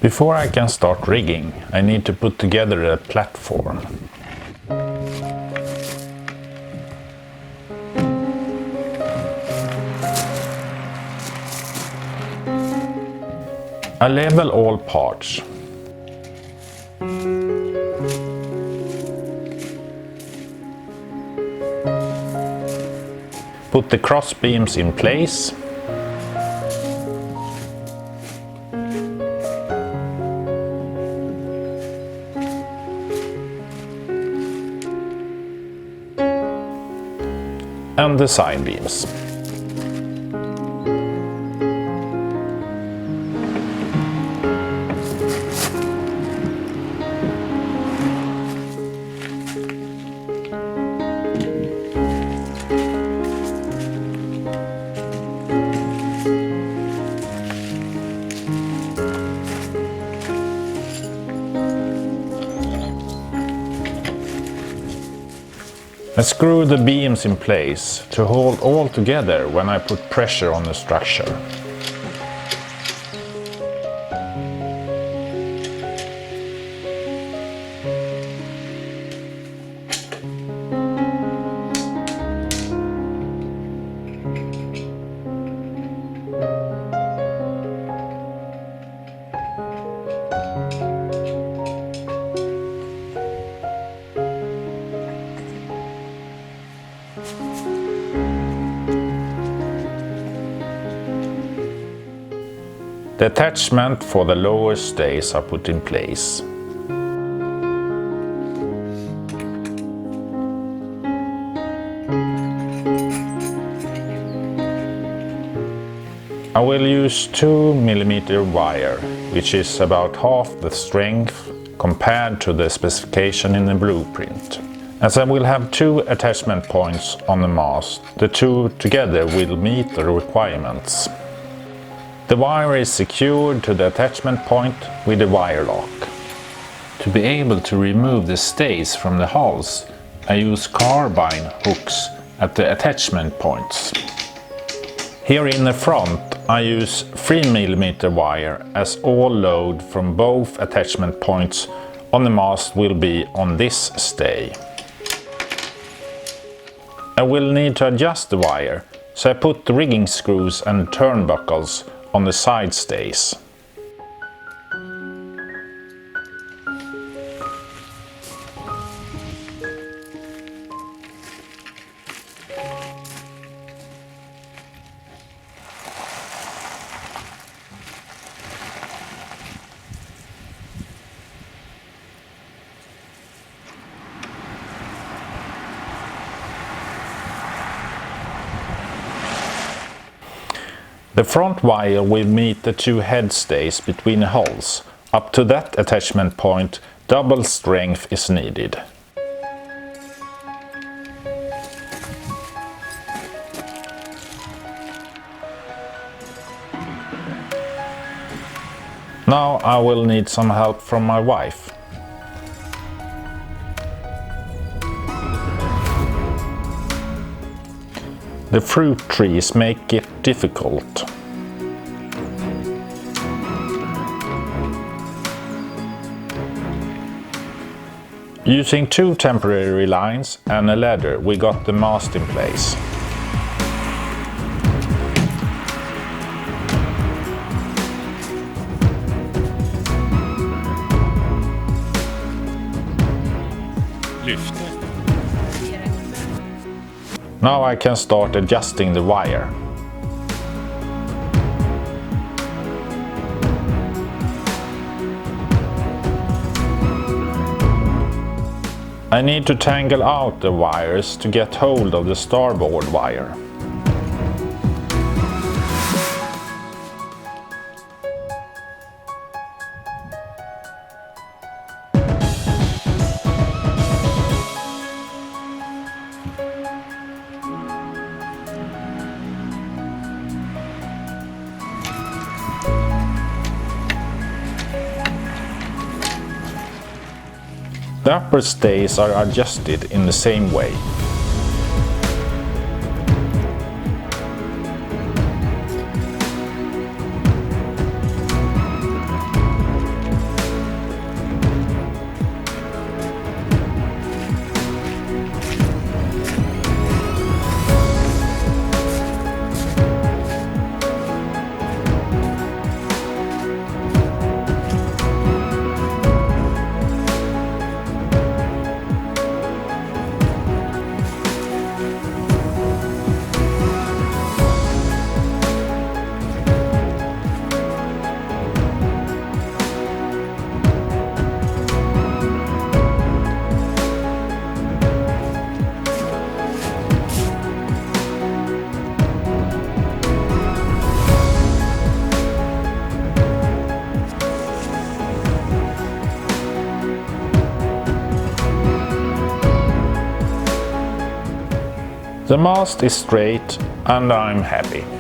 Before I can start rigging, I need to put together a platform. I level all parts. Put the cross beams in place. And the side beams. I screw the beams in place to hold all together when I put pressure on the structure. The attachment for the lower stays are put in place. I will use 2mm wire, which is about half the strength compared to the specification in the blueprint. As I will have 2 attachment points on the mast, the two together will meet the requirements. The wire is secured to the attachment point with a wire lock. To be able to remove the stays from the hulls, I use carbine hooks at the attachment points. Here in the front I use 3mm wire, as all load from both attachment points on the mast will be on this stay. I will need to adjust the wire, so I put the rigging screws and turnbuckles on the side stays. The front wire will meet the 2 head stays between the hulls. Up to that attachment point, double strength is needed. Now I will need some help from my wife. The fruit trees make it difficult. Using 2 temporary lines and a ladder, we got the mast in place. Now I can start adjusting the wire. I need to tangle out the wires to get hold of the starboard wire. The upper stays are adjusted in the same way. The mast is straight and I'm happy.